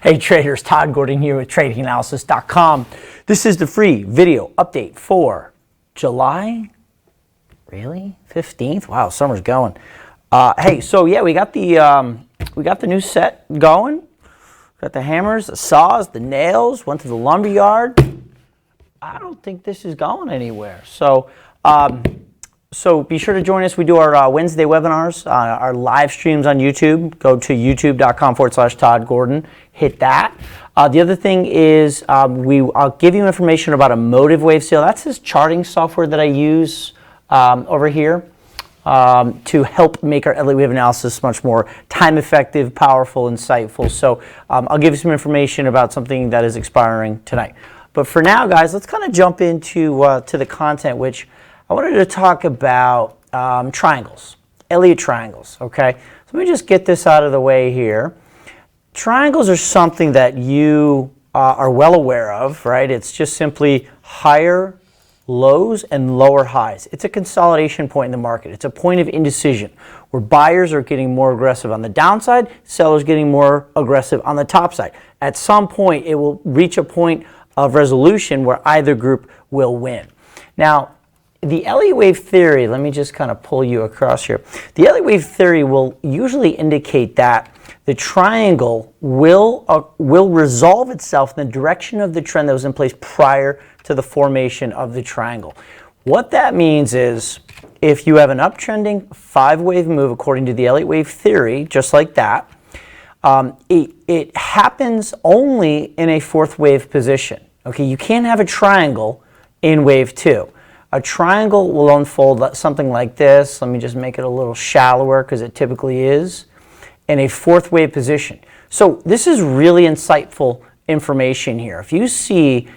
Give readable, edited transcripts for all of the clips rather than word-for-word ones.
Hey traders, Todd Gordon here with TradingAnalysis.com. This is the free video update for July, really? 15th? Wow, summer's going. Hey, so yeah, we got the new set going. Got the hammers, the saws, the nails, went to the lumber yard. I don't think this is going anywhere. So be sure to join us. We do our Wednesday webinars, our live streams on YouTube. Go to youtube.com/Todd Gordon. Hit that. The other thing is I'll give you information about a motive wave sale. That's this charting software that I use over here to help make our Elliott Wave analysis much more time effective, powerful, insightful. So I'll give you some information about something that is expiring tonight. But for now, guys, let's kind of jump into to the content, which I wanted to talk about triangles, Elliott triangles, okay? So let me just get this out of the way here. Triangles are something that you are well aware of, right? It's just simply higher lows and lower highs. It's a consolidation point in the market. It's a point of indecision where buyers are getting more aggressive on the downside, sellers getting more aggressive on the top side. At some point, it will reach a point of resolution where either group will win. Now, the Elliott Wave theory, let me just kind of pull you across here. The Elliott Wave theory will usually indicate that the triangle will resolve itself in the direction of the trend that was in place prior to the formation of the triangle. What that means is if you have an uptrending 5-wave move according to the Elliott Wave theory, just like that, it happens only in a 4th wave position. Okay, you can't have a triangle in wave 2. A triangle will unfold something like this. Let me just make it a little shallower because it typically is in a 4th wave position. So this is really insightful information here. If you see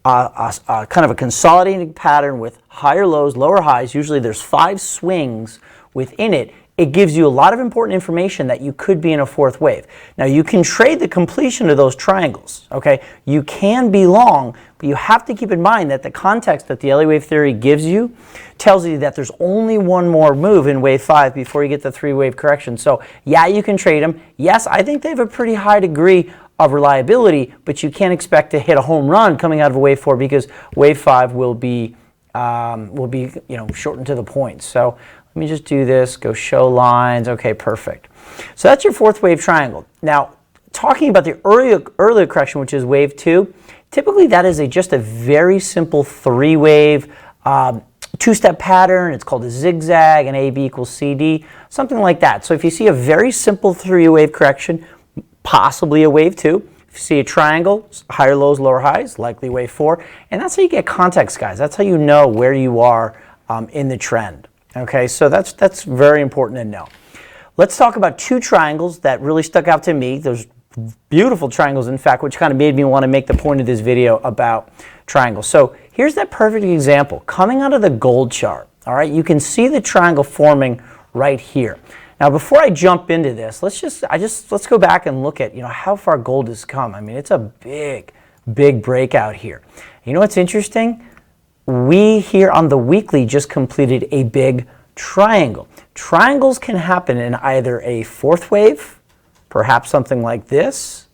kind of a consolidating pattern with higher lows, lower highs, usually there's 5 swings within it, it gives you a lot of important information that you could be in a 4th wave. Now you can trade the completion of those triangles, okay? You can be long, but you have to keep in mind that the context that the Elliott Wave theory gives you tells you that there's only one more move in wave 5 before you get the 3-wave correction. So yeah, you can trade them. Yes, I think they have a pretty high degree of reliability, but you can't expect to hit a home run coming out of a wave 4 because wave 5 will be shortened to the point. So let me just do this, go show lines. Okay, perfect. So that's your 4th wave triangle. Now, talking about the earlier correction, which is wave 2, typically that is just a very simple 3-wave 2-step pattern. It's called a zigzag, and AB equals CD, something like that. So if you see a very simple 3-wave correction, possibly a wave 2. If you see a triangle, higher lows, lower highs, likely wave 4. And that's how you get context, guys. That's how you know where you are in the trend. Okay, so that's very important to know. Let's talk about 2 triangles that really stuck out to me. Those beautiful triangles, in fact, which kind of made me want to make the point of this video about triangles. So here's that perfect example coming out of the gold chart. All right, you can see the triangle forming right here. Now, before I jump into this, let's go back and look at how far gold has come. I mean, it's a big breakout here. You know what's interesting? We here on the weekly just completed a big triangle. Triangles can happen in either a 4th wave, perhaps something like this,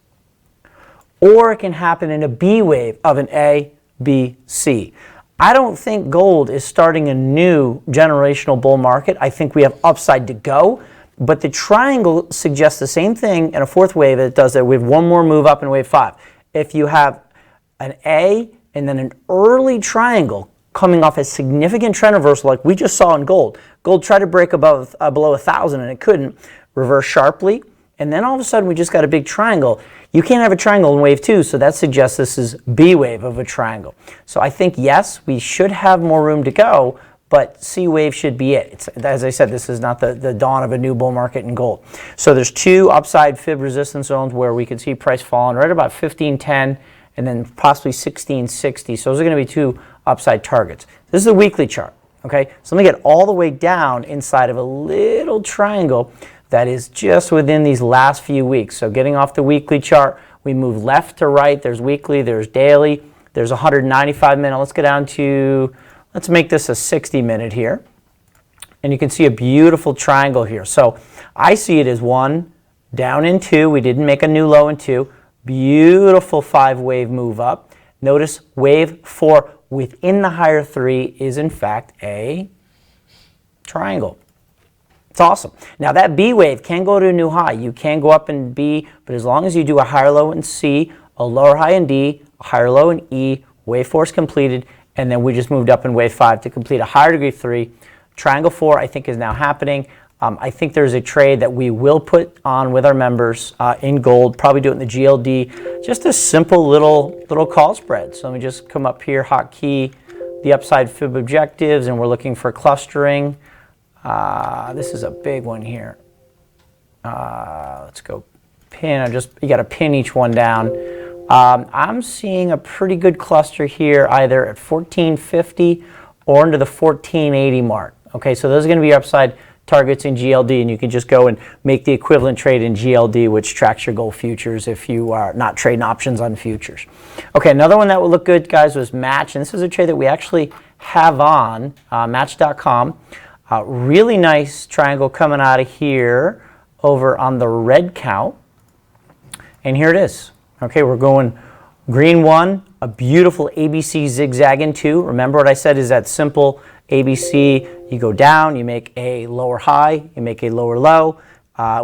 or it can happen in a B wave of an A, B, C. I don't think gold is starting a new generational bull market. I think we have upside to go, but the triangle suggests the same thing in a 4th wave that it does there. We have one more move up in wave 5. If you have an A and then an early triangle coming off a significant trend reversal like we just saw in gold. Gold tried to break below 1,000 and it couldn't, reverse sharply, and then all of a sudden we just got a big triangle. You can't have a triangle in wave 2, so that suggests this is B wave of a triangle. So I think, yes, we should have more room to go, but C wave should be it. As I said, this is not the dawn of a new bull market in gold. So there's 2 upside fib resistance zones where we could see price falling right about 1510 and then possibly 1660. So those are going to be 2 upside targets. This is a weekly chart, okay? So let me get all the way down inside of a little triangle that is just within these last few weeks. So getting off the weekly chart, we move left to right. There's weekly, there's daily, there's 195 minute. Let's go down to, let's make this a 60 minute here. And you can see a beautiful triangle here. So I see it as 1, down in 2. We didn't make a new low in 2. Beautiful 5-wave move up. Notice wave 4 within the higher 3 is in fact a triangle. It's awesome. Now that B wave can go to a new high. You can go up in B, but as long as you do a higher low in C, a lower high in D, a higher low in E, wave 4 is completed, and then we just moved up in wave 5 to complete a higher degree 3. Triangle 4 I think is now happening. I think there's a trade that we will put on with our members in gold, probably do it in the GLD, just a simple little call spread. So let me just come up here, hotkey, the upside fib objectives, and we're looking for clustering. This is a big one here. Let's go pin. You got to pin each one down. I'm seeing a pretty good cluster here, either at 1450 or into the 1480 mark. Okay, so those are going to be upside targets in GLD, and you can just go and make the equivalent trade in GLD, which tracks your gold futures if you are not trading options on futures. Okay, another one that would look good, guys, was Match, and this is a trade that we actually have on Match.com. Really nice triangle coming out of here over on the red count, and here it is. Okay, we're going green 1, a beautiful ABC zigzagging 2. Remember what I said is that simple ABC. You go down, you make a lower high, you make a lower low.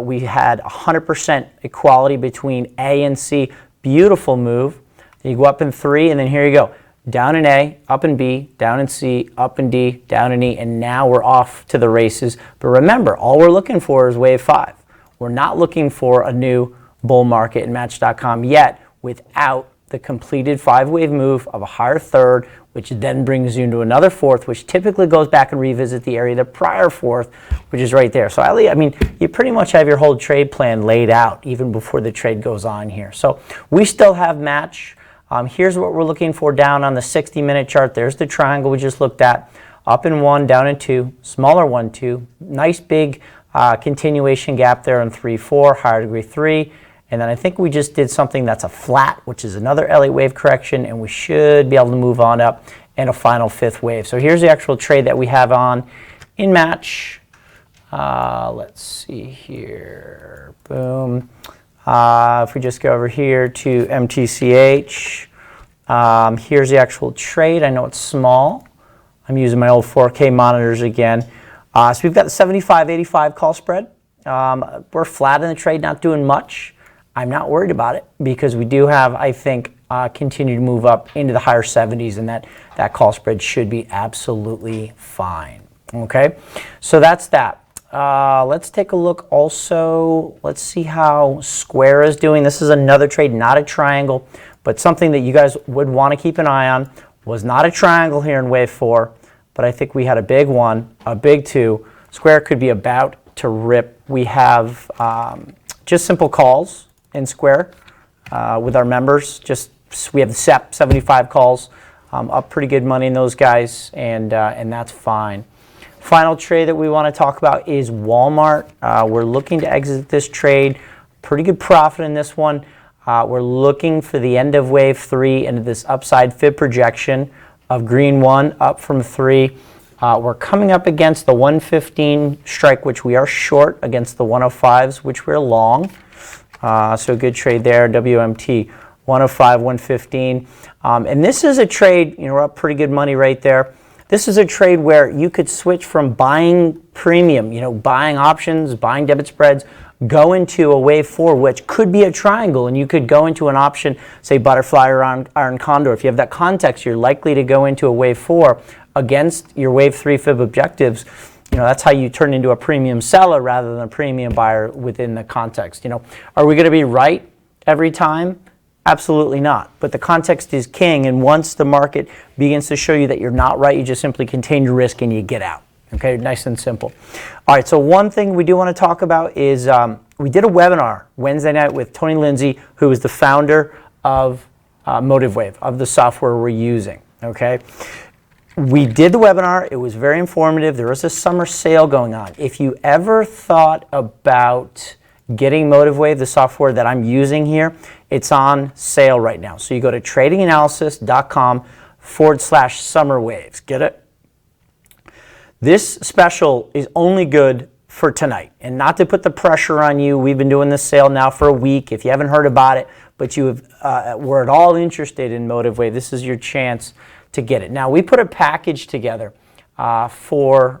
We had 100% equality between A and C. Beautiful move. Then you go up in 3, and then here you go. Down in A, up in B, down in C, up in D, down in E, and now we're off to the races. But remember, all we're looking for is wave 5. We're not looking for a new bull market in Match.com yet without the completed 5-wave move of a higher third, which then brings you into another fourth, which typically goes back and revisit the area of the prior fourth, which is right there. So I mean, you pretty much have your whole trade plan laid out even before the trade goes on here. So we still have Match. Here's what we're looking for down on the 60-minute chart. There's the triangle we just looked at. Up in 1, down in 2, smaller 1, 2. Nice big continuation gap there on 3, 4, higher degree 3. And then I think we just did something that's a flat, which is another Elliott wave correction, and we should be able to move on up in a final 5th wave. So here's the actual trade that we have on in Match. Let's see here. Boom. If we just go over here to MTCH, here's the actual trade. I know it's small. I'm using my old 4K monitors again. So we've got the 75-85 call spread. We're flat in the trade, not doing much. I'm not worried about it because we do have, I think, continue to move up into the higher 70s, and that call spread should be absolutely fine. Okay, so that's that. Let's take a look also. Let's see how Square is doing. This is another trade, not a triangle, but something that you guys would want to keep an eye on. Was not a triangle here in wave 4, but I think we had a big 1, a big 2. Square could be about to rip. We have just simple calls in Square with our members. We have the SEP 75 calls, up pretty good money in those guys, and that's fine. Final trade that we want to talk about is Walmart. We're looking to exit this trade. Pretty good profit in this one. We're looking for the end of wave 3 into this upside fib projection of green 1 up from 3. We're coming up against the 115 strike, which we are short, against the 105s, which we're long. So a good trade there, WMT 105, 115. And this is a trade, we're up pretty good money right there. This is a trade where you could switch from buying premium, buying options, buying debit spreads, go into a wave 4, which could be a triangle, and you could go into an option, say butterfly or iron condor. If you have that context, you're likely to go into a wave 4 against your wave 3 fib objectives. That's how you turn into a premium seller rather than a premium buyer within the context. Are we going to be right every time? Absolutely not. But the context is king, and once the market begins to show you that you're not right, you just simply contain your risk and you get out. Okay, nice and simple. All right, so one thing we do want to talk about is we did a webinar Wednesday night with Tony Lindsay, who is the founder of Motive Wave, of the software we're using. Okay. We did the webinar. It was very informative. There was a summer sale going on. If you ever thought about getting Motive Wave, the software that I'm using here, it's on sale right now. So you go to tradinganalysis.com/summer waves. Get it? This special is only good for tonight. And not to put the pressure on you, we've been doing this sale now for a week. If you haven't heard about it, but you were at all interested in Motive Wave, this is your chance to get it. Now, we put a package together for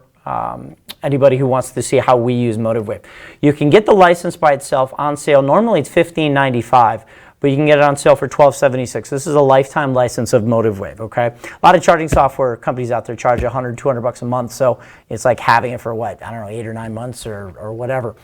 anybody who wants to see how we use Motive Wave. You can get the license by itself on sale. Normally it's $15.95, but you can get it on sale for $12.76. This is a lifetime license of Motive Wave, okay? A lot of charging software companies out there charge $100, $200 a month, so it's like having it for what, I don't know, 8 or 9 months or whatever.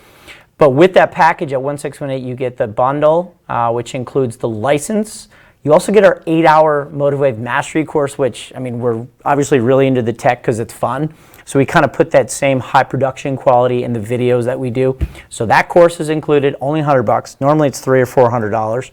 But with that package at 1618, you get the bundle, which includes the license. You also get our 8-hour Motive Wave Mastery course, which, I mean, we're obviously really into the tech because it's fun. So we kind of put that same high production quality in the videos that we do. So that course is included, only $100. Normally it's $300 or $400.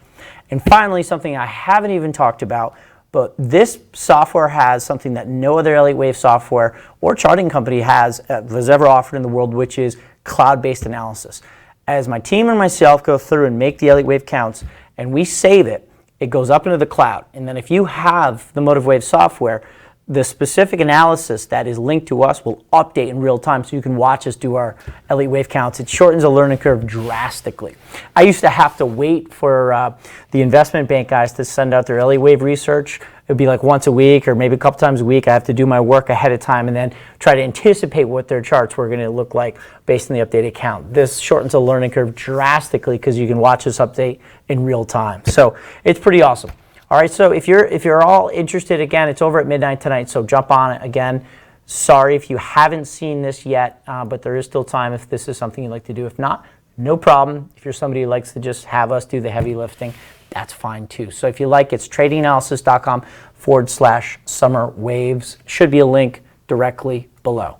And finally, something I haven't even talked about, but this software has something that no other Elliott Wave software or charting company has ever offered in the world, which is cloud-based analysis. As my team and myself go through and make the Elliott Wave counts, and we save it, it goes up into the cloud. And then if you have the Motive Wave software, the specific analysis that is linked to us will update in real time so you can watch us do our Elliott Wave counts. It shortens the learning curve drastically. I used to have to wait for the investment bank guys to send out their Elliott Wave research. It would be like once a week or maybe a couple times a week. I have to do my work ahead of time and then try to anticipate what their charts were going to look like based on the updated count. This shortens the learning curve drastically because you can watch this update in real time. So it's pretty awesome. All right, so if you're all interested, again, it's over at midnight tonight, so jump on it. Again, sorry if you haven't seen this yet, but there is still time if this is something you'd like to do. If not, no problem. If you're somebody who likes to just have us do the heavy lifting, that's fine too. So if you like, it's tradinganalysis.com/summer waves. Should be a link directly below.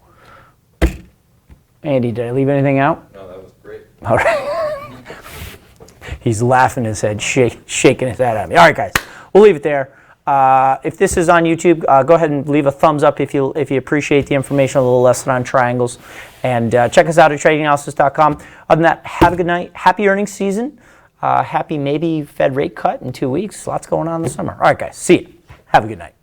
Andy, did I leave anything out? No, that was great. All right. He's laughing his head, shaking his head at me. All right, guys. We'll leave it there. If this is on YouTube, go ahead and leave a thumbs up if you appreciate the information, a little lesson on triangles. And check us out at tradinganalysis.com. Other than that, have a good night. Happy earnings season. Happy maybe Fed rate cut in 2 weeks. Lots going on in the summer. All right, guys. See you. Have a good night.